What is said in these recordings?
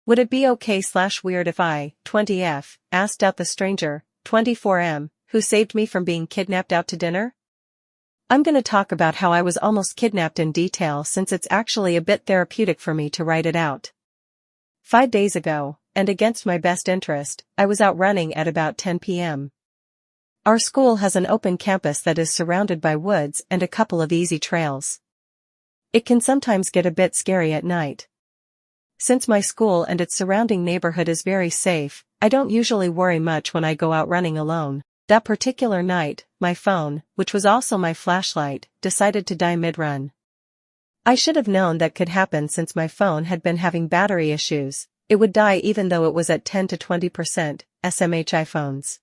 Would it be okay/weird if I, 20F, asked out the stranger, 24M, who saved me from being kidnapped out to dinner? I'm gonna talk about how I was almost kidnapped in detail since it's actually a bit therapeutic for me to write it out. 5 days ago, and against my best interest, I was out running at about 10 p.m. Our school has an open campus that is surrounded by woods and a couple of easy trails. It can sometimes get a bit scary at night. Since my school and its surrounding neighborhood is very safe, I don't usually worry much when I go out running alone. That particular night, my phone, which was also my flashlight, decided to die mid-run. I should have known that could happen since my phone had been having battery issues. It would die even though it was at 10 to 20%, SMH iPhones.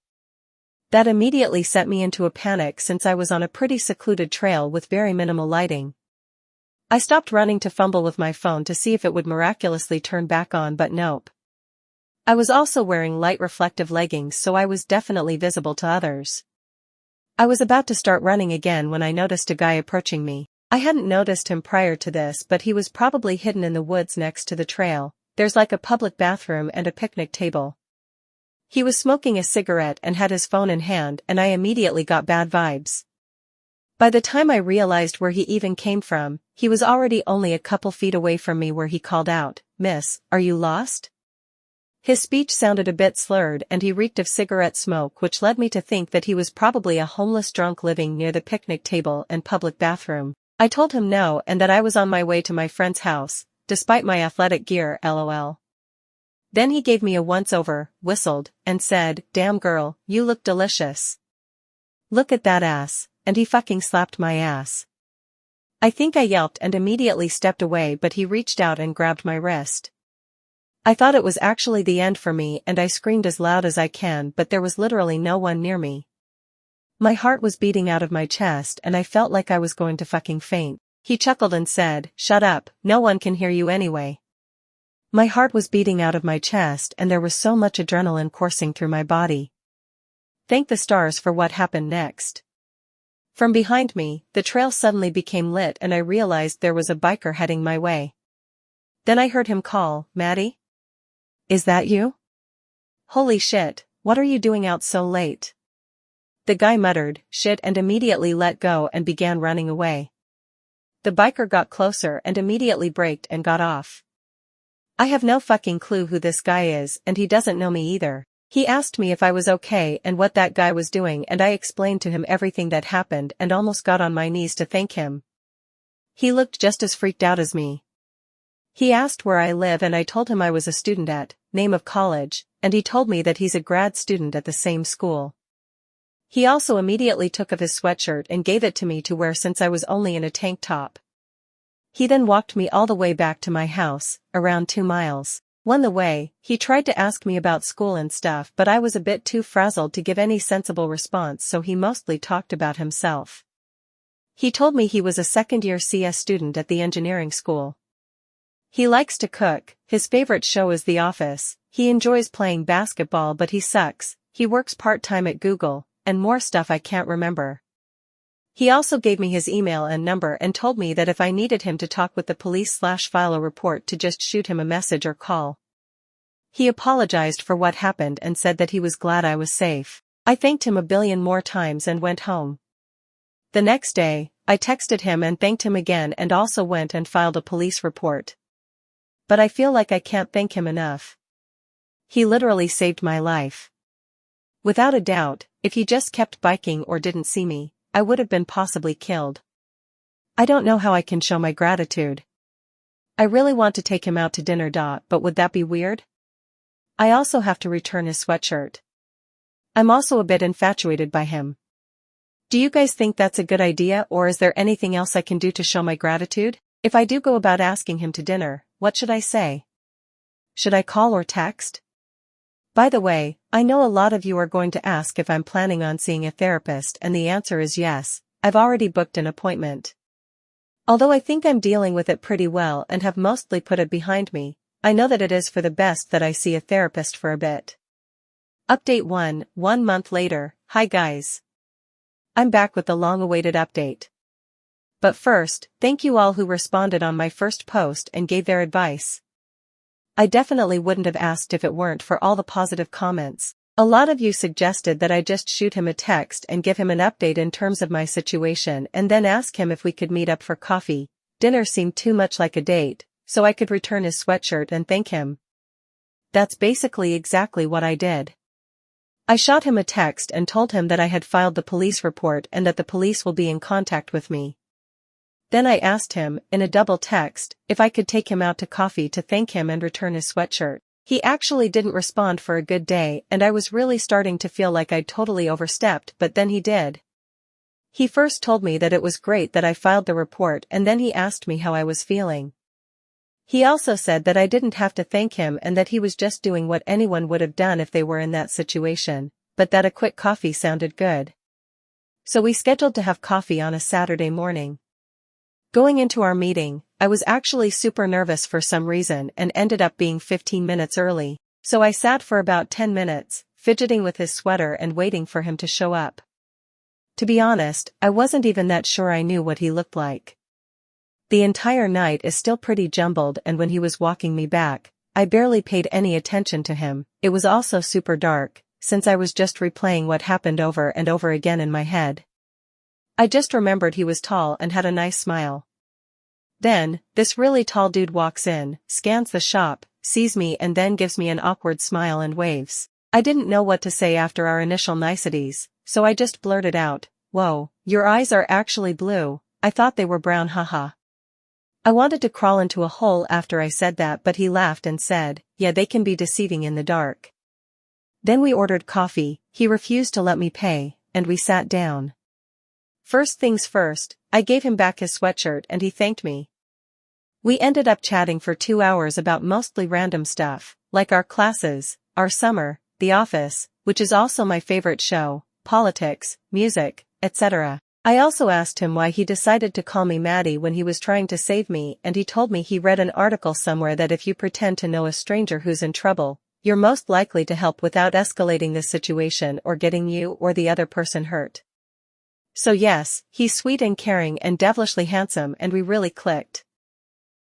That immediately sent me into a panic since I was on a pretty secluded trail with very minimal lighting. I stopped running to fumble with my phone to see if it would miraculously turn back on, but nope. I was also wearing light reflective leggings, so I was definitely visible to others. I was about to start running again when I noticed a guy approaching me. I hadn't noticed him prior to this, but he was probably hidden in the woods next to the trail. There's like a public bathroom and a picnic table. He was smoking a cigarette and had his phone in hand, and I immediately got bad vibes. By the time I realized where he even came from, he was already only a couple feet away from me, where he called out, "Miss, are you lost?" His speech sounded a bit slurred and he reeked of cigarette smoke, which led me to think that he was probably a homeless drunk living near the picnic table and public bathroom. I told him no and that I was on my way to my friend's house, despite my athletic gear, lol. Then he gave me a once-over, whistled, and said, "Damn girl, you look delicious. Look at that ass," and he fucking slapped my ass. I think I yelped and immediately stepped away, but he reached out and grabbed my wrist. I thought it was actually the end for me and I screamed as loud as I can, but there was literally no one near me. My heart was beating out of my chest and I felt like I was going to fucking faint. He chuckled and said, "Shut up, no one can hear you anyway." My heart was beating out of my chest and there was so much adrenaline coursing through my body. Thank the stars for what happened next. From behind me, the trail suddenly became lit and I realized there was a biker heading my way. Then I heard him call, "Maddie? Is that you? Holy shit, what are you doing out so late?" The guy muttered, "Shit," and immediately let go and began running away. The biker got closer and immediately braked and got off. I have no fucking clue who this guy is and he doesn't know me either. He asked me if I was okay and what that guy was doing, and I explained to him everything that happened and almost got on my knees to thank him. He looked just as freaked out as me. He asked where I live and I told him I was a student at, name of college, and he told me that he's a grad student at the same school. He also immediately took off his sweatshirt and gave it to me to wear since I was only in a tank top. He then walked me all the way back to my house, around 2 miles. On the way, he tried to ask me about school and stuff, but I was a bit too frazzled to give any sensible response, so he mostly talked about himself. He told me he was a second-year CS student at the engineering school. He likes to cook, his favorite show is The Office, he enjoys playing basketball but he sucks, he works part-time at Google, and more stuff I can't remember. He also gave me his email and number and told me that if I needed him to talk with the police/file a report to just shoot him a message or call. He apologized for what happened and said that he was glad I was safe. I thanked him a billion more times and went home. The next day, I texted him and thanked him again and also went and filed a police report. But I feel like I can't thank him enough. He literally saved my life. Without a doubt, if he just kept biking or didn't see me, I would have been possibly killed. I don't know how I can show my gratitude. I really want to take him out to dinner, but would that be weird? I also have to return his sweatshirt. I'm also a bit infatuated by him. Do you guys think that's a good idea, or is there anything else I can do to show my gratitude? If I do go about asking him to dinner, what should I say? Should I call or text? By the way, I know a lot of you are going to ask if I'm planning on seeing a therapist, and the answer is yes. I've already booked an appointment. Although I think I'm dealing with it pretty well and have mostly put it behind me, I know that it is for the best that I see a therapist for a bit. Update 1 month later. Hi guys. I'm back with the long-awaited update. But first, thank you all who responded on my first post and gave their advice. I definitely wouldn't have asked if it weren't for all the positive comments. A lot of you suggested that I just shoot him a text and give him an update in terms of my situation and then ask him if we could meet up for coffee. Dinner seemed too much like a date, so I could return his sweatshirt and thank him. That's basically exactly what I did. I shot him a text and told him that I had filed the police report and that the police will be in contact with me. Then I asked him, in a double text, if I could take him out to coffee to thank him and return his sweatshirt. He actually didn't respond for a good day and I was really starting to feel like I'd totally overstepped, but then he did. He first told me that it was great that I filed the report and then he asked me how I was feeling. He also said that I didn't have to thank him and that he was just doing what anyone would have done if they were in that situation, but that a quick coffee sounded good. So we scheduled to have coffee on a Saturday morning. Going into our meeting, I was actually super nervous for some reason and ended up being 15 minutes early, so I sat for about 10 minutes, fidgeting with his sweater and waiting for him to show up. To be honest, I wasn't even that sure I knew what he looked like. The entire night is still pretty jumbled and when he was walking me back, I barely paid any attention to him. It was also super dark, since I was just replaying what happened over and over again in my head. I just remembered he was tall and had a nice smile. Then, this really tall dude walks in, scans the shop, sees me and then gives me an awkward smile and waves. I didn't know what to say after our initial niceties, so I just blurted out, "Whoa, your eyes are actually blue, I thought they were brown, haha." I wanted to crawl into a hole after I said that, but he laughed and said, "Yeah, they can be deceiving in the dark." Then we ordered coffee, he refused to let me pay, and we sat down. First things first, I gave him back his sweatshirt and he thanked me. We ended up chatting for 2 hours about mostly random stuff, like our classes, our summer, The Office, which is also my favorite show, politics, music, etc. I also asked him why he decided to call me Maddie when he was trying to save me, and he told me he read an article somewhere that if you pretend to know a stranger who's in trouble, you're most likely to help without escalating the situation or getting you or the other person hurt. So yes, he's sweet and caring and devilishly handsome and we really clicked.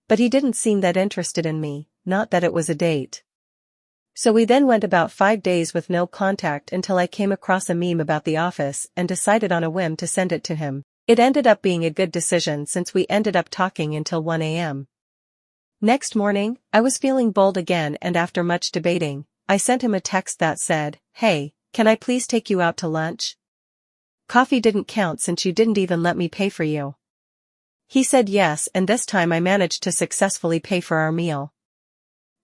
But he didn't seem that interested in me, not that it was a date. So we then went about 5 days with no contact until I came across a meme about The Office and decided on a whim to send it to him. It ended up being a good decision since we ended up talking until 1 a.m. Next morning, I was feeling bold again and after much debating, I sent him a text that said, "Hey, can I please take you out to lunch? Coffee didn't count since you didn't even let me pay for you." He said yes and this time I managed to successfully pay for our meal.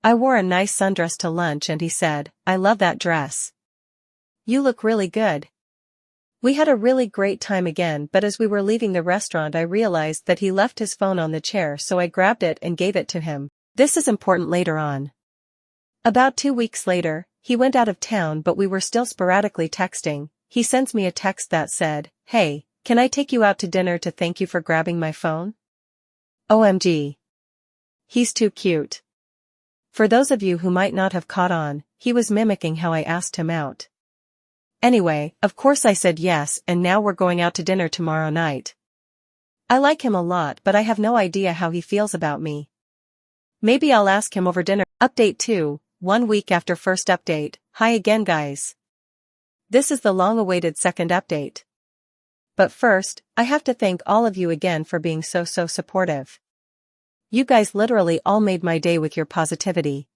I wore a nice sundress to lunch and he said, "I love that dress. You look really good." We had a really great time again, but as we were leaving the restaurant I realized that he left his phone on the chair, so I grabbed it and gave it to him. This is important later on. About 2 weeks later, he went out of town but we were still sporadically texting. He sends me a text that said, "Hey, can I take you out to dinner to thank you for grabbing my phone?" OMG. He's too cute. For those of you who might not have caught on, he was mimicking how I asked him out. Anyway, of course I said yes and now we're going out to dinner tomorrow night. I like him a lot but I have no idea how he feels about me. Maybe I'll ask him over dinner. Update 2, 1 week after first update. Hi again guys. This is the long-awaited second update. But first, I have to thank all of you again for being so supportive. You guys literally all made my day with your positivity.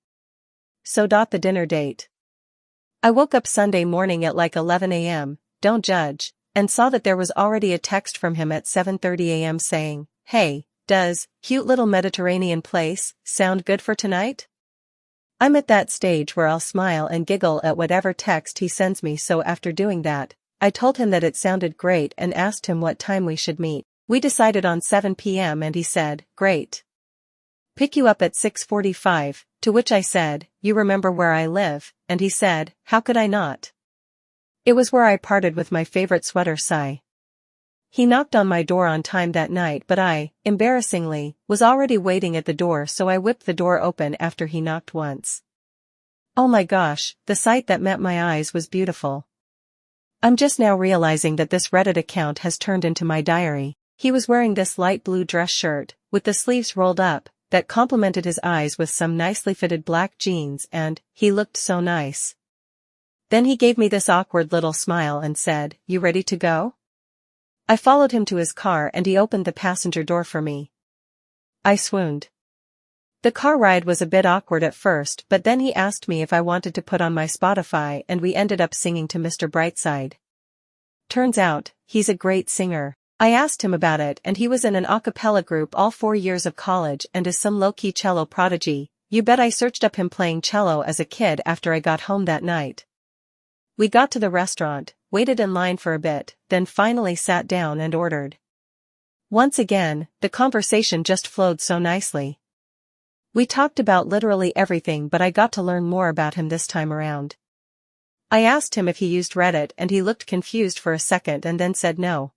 So. The dinner date. I woke up Sunday morning at like 11 a.m., don't judge, and saw that there was already a text from him at 7:30 a.m. saying, "Hey, does cute little Mediterranean place sound good for tonight?" I'm at that stage where I'll smile and giggle at whatever text he sends me, so after doing that, I told him that it sounded great and asked him what time we should meet. We decided on 7 p.m. and he said, "Great. Pick you up at 6:45, to which I said, "You remember where I live?" And he said, "How could I not? It was where I parted with my favorite sweater, sigh." He knocked on my door on time that night but I, embarrassingly, was already waiting at the door, so I whipped the door open after he knocked once. Oh my gosh, the sight that met my eyes was beautiful. I'm just now realizing that this Reddit account has turned into my diary. He was wearing this light blue dress shirt, with the sleeves rolled up, that complemented his eyes with some nicely fitted black jeans, and he looked so nice. Then he gave me this awkward little smile and said, "You ready to go?" I followed him to his car and he opened the passenger door for me. I swooned. The car ride was a bit awkward at first, but then he asked me if I wanted to put on my Spotify and we ended up singing to Mr. Brightside. Turns out, he's a great singer. I asked him about it and he was in an a cappella group all 4 years of college and is some low-key cello prodigy. You bet I searched up him playing cello as a kid after I got home that night. We got to the restaurant, waited in line for a bit, then finally sat down and ordered. Once again, the conversation just flowed so nicely. We talked about literally everything, but I got to learn more about him this time around. I asked him if he used Reddit and he looked confused for a second and then said no.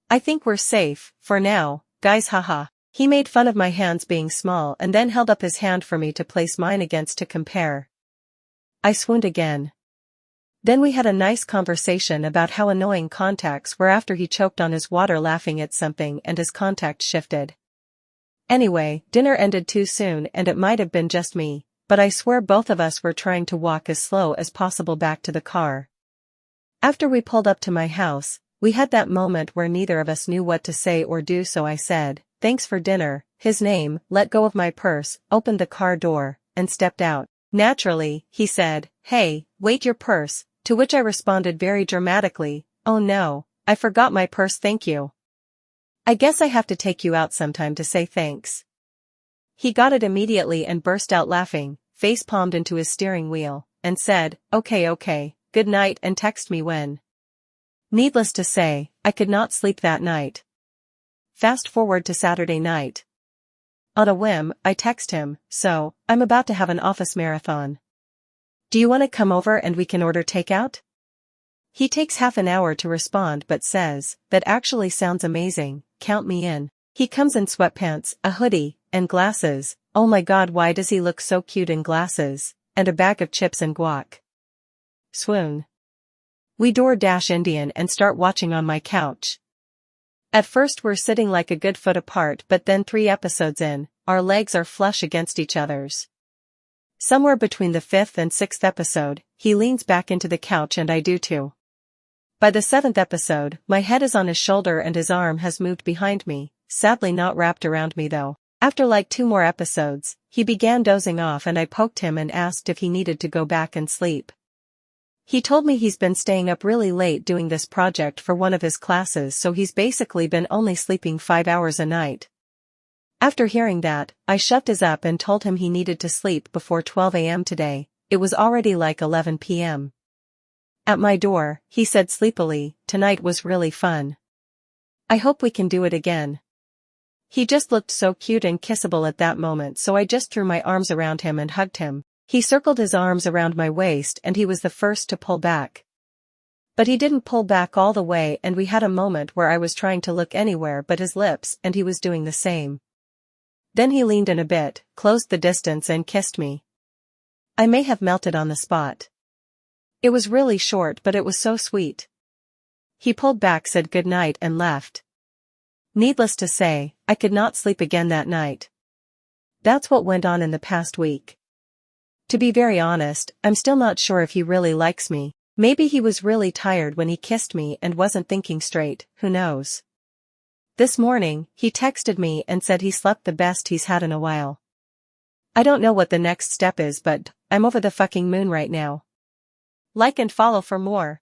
I think we're safe, for now, guys, haha. He made fun of my hands being small and then held up his hand for me to place mine against to compare. I swooned again. Then we had a nice conversation about how annoying contacts were after he choked on his water laughing at something and his contact shifted. Anyway, dinner ended too soon and it might have been just me, but I swear both of us were trying to walk as slow as possible back to the car. After we pulled up to my house, we had that moment where neither of us knew what to say or do, so I said, "Thanks for dinner," his name, let go of my purse, opened the car door, and stepped out. Naturally, he said, "Hey, wait, your purse," to which I responded very dramatically, "Oh no, I forgot my purse, thank you. I guess I have to take you out sometime to say thanks." He got it immediately and burst out laughing, face-palmed into his steering wheel, and said, Okay, good night, and text me when. Needless to say, I could not sleep that night. Fast forward to Saturday night. On a whim, I text him, "So, I'm about to have an office marathon. Do you want to come over and we can order takeout?" He takes half an hour to respond but says, "That actually sounds amazing, count me in." He comes in sweatpants, a hoodie, and glasses. Oh my god, why does he look so cute in glasses, and a bag of chips and guac. Swoon. We DoorDash Indian and start watching on my couch. At first we're sitting like a good foot apart, but then 3 episodes in, our legs are flush against each other's. Somewhere between the 5th and 6th episode, he leans back into the couch and I do too. By the 7th episode, my head is on his shoulder and his arm has moved behind me, sadly not wrapped around me though. After like 2 more episodes, he began dozing off and I poked him and asked if he needed to go back and sleep. He told me he's been staying up really late doing this project for one of his classes, so he's basically been only sleeping 5 hours a night. After hearing that, I shoved his up and told him he needed to sleep before 12 a.m. today. It was already like 11 p.m. At my door, he said sleepily, "Tonight was really fun. I hope we can do it again." He just looked so cute and kissable at that moment, so I just threw my arms around him and hugged him. He circled his arms around my waist and he was the first to pull back. But he didn't pull back all the way and we had a moment where I was trying to look anywhere but his lips and he was doing the same. Then he leaned in a bit, closed the distance and kissed me. I may have melted on the spot. It was really short but it was so sweet. He pulled back, said good night and left. Needless to say, I could not sleep again that night. That's what went on in the past week. To be very honest, I'm still not sure if he really likes me. Maybe he was really tired when he kissed me and wasn't thinking straight, who knows. This morning, he texted me and said he slept the best he's had in a while. I don't know what the next step is, but I'm over the fucking moon right now. Like and follow for more.